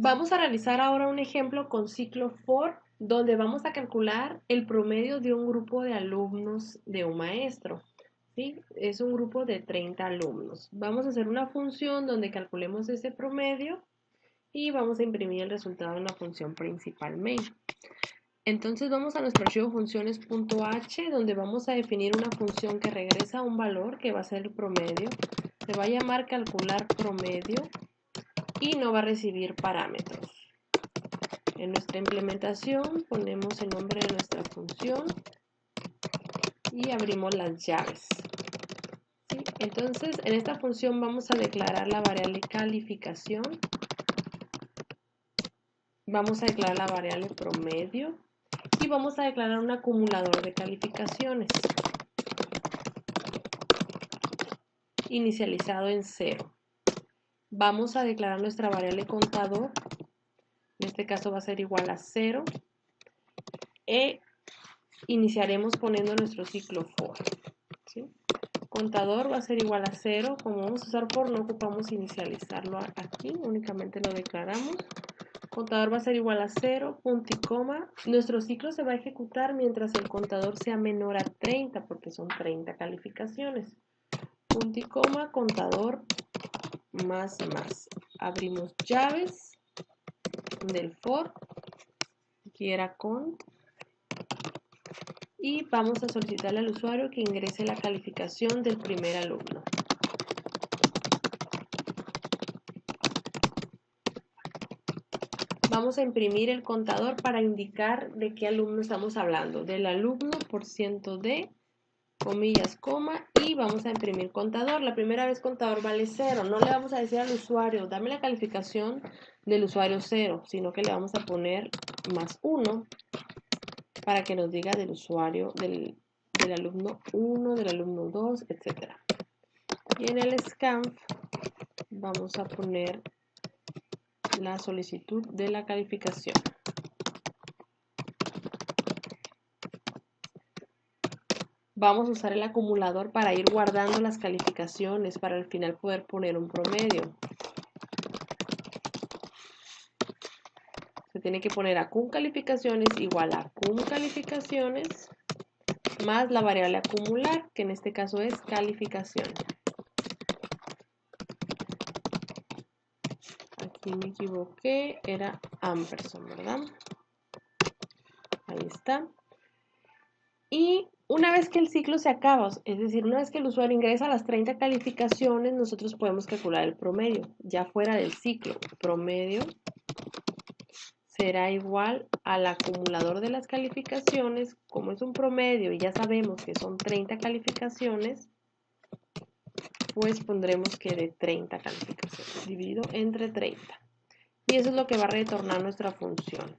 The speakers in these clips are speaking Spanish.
Vamos a realizar ahora un ejemplo con ciclo for, donde vamos a calcular el promedio de un grupo de alumnos de un maestro. ¿Sí? Es un grupo de 30 alumnos. Vamos a hacer una función donde calculemos ese promedio y vamos a imprimir el resultado en la función principal main. Entonces vamos a nuestro archivo funciones.h, donde vamos a definir una función que regresa un valor que va a ser el promedio. Se va a llamar calcular promedio y no va a recibir parámetros. En nuestra implementación ponemos el nombre de nuestra función y abrimos las llaves. ¿Sí? Entonces, en esta función vamos a declarar la variable calificación, vamos a declarar la variable promedio y vamos a declarar un acumulador de calificaciones inicializado en 0. Vamos a declarar nuestra variable contador, en este caso va a ser igual a 0, e iniciaremos poniendo nuestro ciclo for. ¿Sí? Contador va a ser igual a 0, como vamos a usar for no ocupamos inicializarlo aquí, únicamente lo declaramos. Contador va a ser igual a 0, punto y coma. Nuestro ciclo se va a ejecutar mientras el contador sea menor a 30, porque son 30 calificaciones. Punto y coma, contador más. Abrimos llaves del for, aquí era cont, y vamos a solicitarle al usuario que ingrese la calificación del primer alumno. Vamos a imprimir el contador para indicar de qué alumno estamos hablando. Del alumno por ciento de, comillas, coma, y vamos a imprimir contador. La primera vez contador vale 0. No le vamos a decir al usuario, dame la calificación del usuario 0, sino que le vamos a poner más 1 para que nos diga del usuario, del alumno 1, del alumno 2, etc. Y en el scanf vamos a poner la solicitud de la calificación. Vamos a usar el acumulador para ir guardando las calificaciones para al final poder poner un promedio. Se tiene que poner acum calificaciones igual a acum calificaciones más la variable acumular, que en este caso es calificación. Aquí me equivoqué, era ampersand, ¿verdad? Ahí está. Y una vez que el ciclo se acaba, es decir, una vez que el usuario ingresa a las 30 calificaciones, nosotros podemos calcular el promedio, ya fuera del ciclo. Promedio será igual al acumulador de las calificaciones. Como es un promedio y ya sabemos que son 30 calificaciones, pues pondremos que de 30 calificaciones, dividido entre 30. Y eso es lo que va a retornar nuestra función,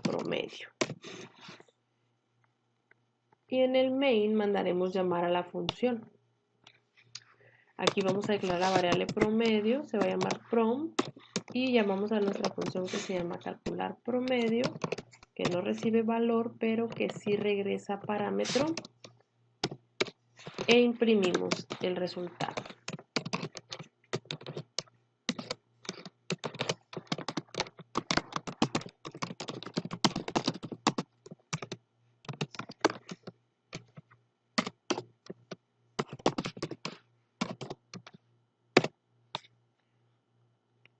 promedio. Y en el main mandaremos llamar a la función. Aquí vamos a declarar la variable promedio, se va a llamar prom, y llamamos a nuestra función que se llama calcular promedio, que no recibe valor, pero que sí regresa parámetro, e imprimimos el resultado.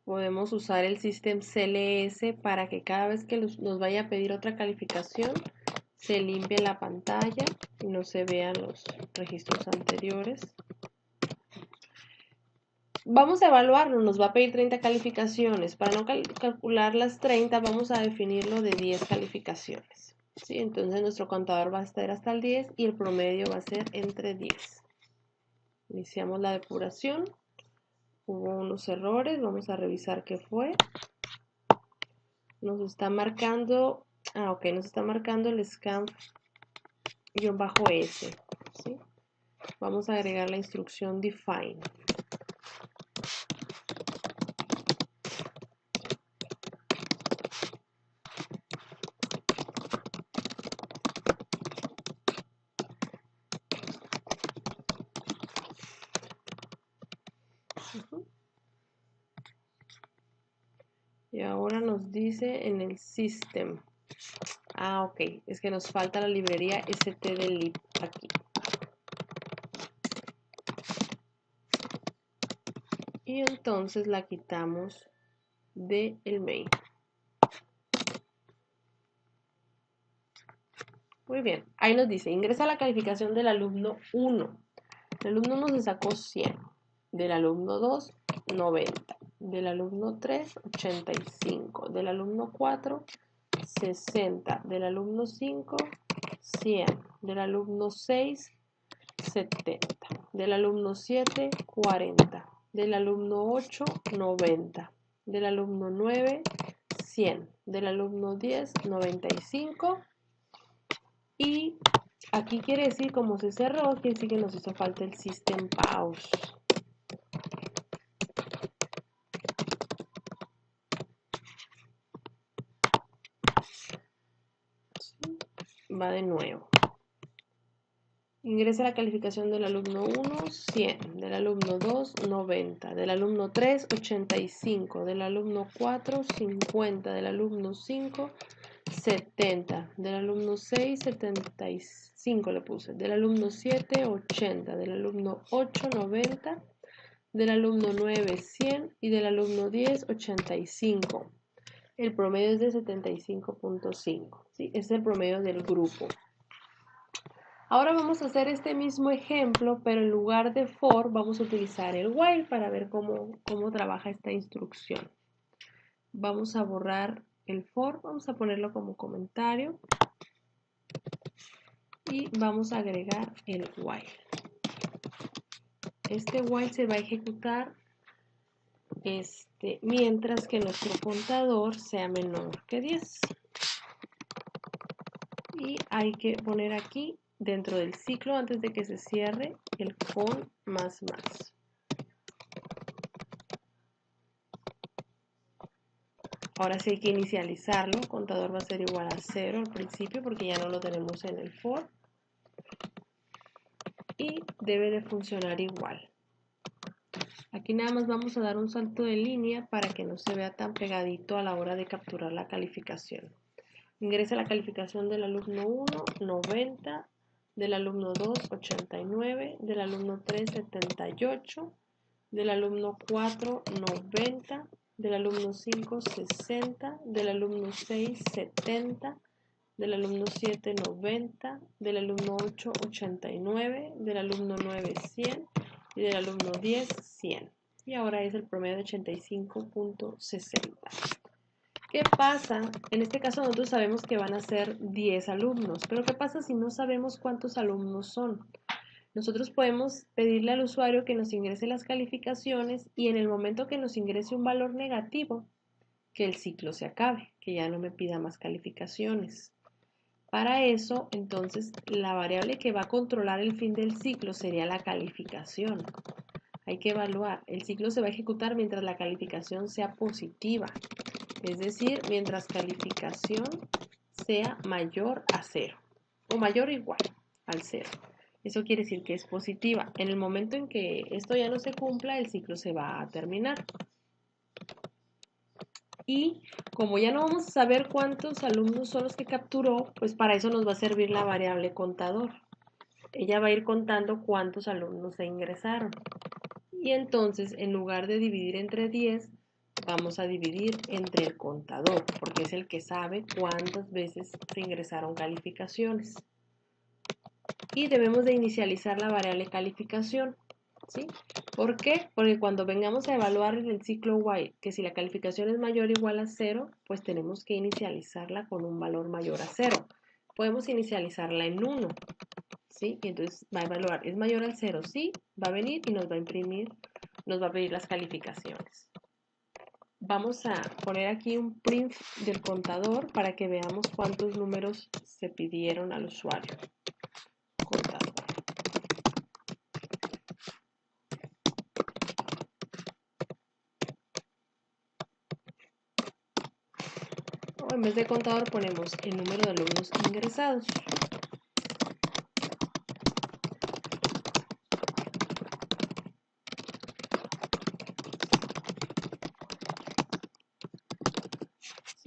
Podemos usar el system CLS para que cada vez que nos vaya a pedir otra calificación, se limpie la pantalla y no se vean los registros anteriores. Vamos a evaluarlo, nos va a pedir 30 calificaciones. Para no calcular las 30, vamos a definirlo de 10 calificaciones. ¿Sí? Entonces nuestro contador va a estar hasta el 10 y el promedio va a ser entre 10. Iniciamos la depuración. Hubo unos errores, vamos a revisar qué fue. Nos está marcando, nos está marcando el scanf-s. ¿Sí? Vamos a agregar la instrucción define. ahora nos dice en el system. Ah, ok, es que nos falta la librería stdlib aquí. Y entonces la quitamos del main. Muy bien, ahí nos dice, ingresa la calificación del alumno 1. El alumno 1 se sacó 100. Del alumno 2, 90. Del alumno 3, 85. Del alumno 4, 60. Del alumno 5, 100. Del alumno 6, 70. Del alumno 7, 40. Del alumno 8, 90. Del alumno 9, 100. Del alumno 10, 95. Y aquí quiere decir, como se cerró, quiere decir que nos hizo falta el system pause. Va de nuevo. Ingresa la calificación del alumno 1, 100. Del alumno 2, 90. Del alumno 3, 85. Del alumno 4, 50. Del alumno 5, 70. Del alumno 6, 75 le puse. Del alumno 7, 80. Del alumno 8, 90. Del alumno 9, 100. Y del alumno 10, 85. El promedio es de 75.5. ¿Sí? Es el promedio del grupo. Ahora vamos a hacer este mismo ejemplo, pero en lugar de for vamos a utilizar el while para ver cómo trabaja esta instrucción. Vamos a borrar el for, vamos a ponerlo como comentario y vamos a agregar el while. Este while se va a ejecutar mientras que nuestro contador sea menor que 10. Y hay que poner aquí dentro del ciclo, antes de que se cierre, el con más más. Ahora sí hay que inicializarlo. El contador va a ser igual a 0 al principio porque ya no lo tenemos en el for. Y debe de funcionar igual. Aquí nada más vamos a dar un salto de línea para que no se vea tan pegadito a la hora de capturar la calificación. Ingresa la calificación del alumno 1, 90. Del alumno 2, 89. Del alumno 3, 78. Del alumno 4, 90. Del alumno 5, 60. Del alumno 6, 70. Del alumno 7, 90. Del alumno 8, 89. Del alumno 9, 100. Y del alumno 10, 100. Y ahora es el promedio de 85.60. ¿Qué pasa? En este caso nosotros sabemos que van a ser 10 alumnos, pero ¿qué pasa si no sabemos cuántos alumnos son? Nosotros podemos pedirle al usuario que nos ingrese las calificaciones y en el momento que nos ingrese un valor negativo, que el ciclo se acabe, que ya no me pida más calificaciones. Para eso, entonces, la variable que va a controlar el fin del ciclo sería la calificación. Hay que evaluar. El ciclo se va a ejecutar mientras la calificación sea positiva. Es decir, mientras calificación sea mayor a 0 o mayor o igual al 0. Eso quiere decir que es positiva. En el momento en que esto ya no se cumpla, el ciclo se va a terminar. Y como ya no vamos a saber cuántos alumnos son los que capturó, pues para eso nos va a servir la variable contador. Ella va a ir contando cuántos alumnos se ingresaron. Y entonces, en lugar de dividir entre 10, vamos a dividir entre el contador, porque es el que sabe cuántas veces se ingresaron calificaciones. Y debemos de inicializar la variable calificación, ¿sí? ¿Por qué? Porque cuando vengamos a evaluar en el ciclo while, que si la calificación es mayor o igual a 0, pues tenemos que inicializarla con un valor mayor a 0. Podemos inicializarla en 1, ¿sí? Y entonces va a evaluar, ¿es mayor al 0? Sí, va a venir y nos va a imprimir, nos va a pedir las calificaciones. Vamos a poner aquí un print del contador para que veamos cuántos números se pidieron al usuario. Contador. O en vez de contador ponemos el número de alumnos ingresados.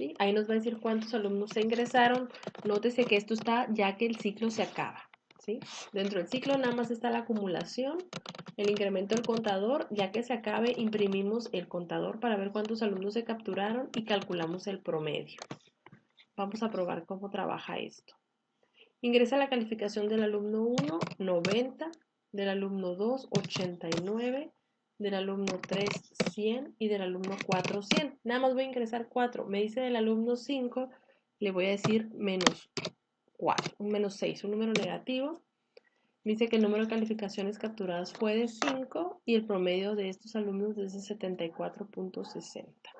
¿sí? Ahí nos va a decir cuántos alumnos se ingresaron. Nótese que esto está ya que el ciclo se acaba, ¿sí? Dentro del ciclo nada más está la acumulación, el incremento del contador. Ya que se acabe, imprimimos el contador para ver cuántos alumnos se capturaron y calculamos el promedio. Vamos a probar cómo trabaja esto. Ingresa la calificación del alumno 1, 90, del alumno 2, 89, del alumno 3, 100 y del alumno 4, 100. Nada más voy a ingresar 4. Me dice del alumno 5, le voy a decir menos 4, un menos 6, un número negativo. Me dice que el número de calificaciones capturadas fue de 5 y el promedio de estos alumnos es de 74.60.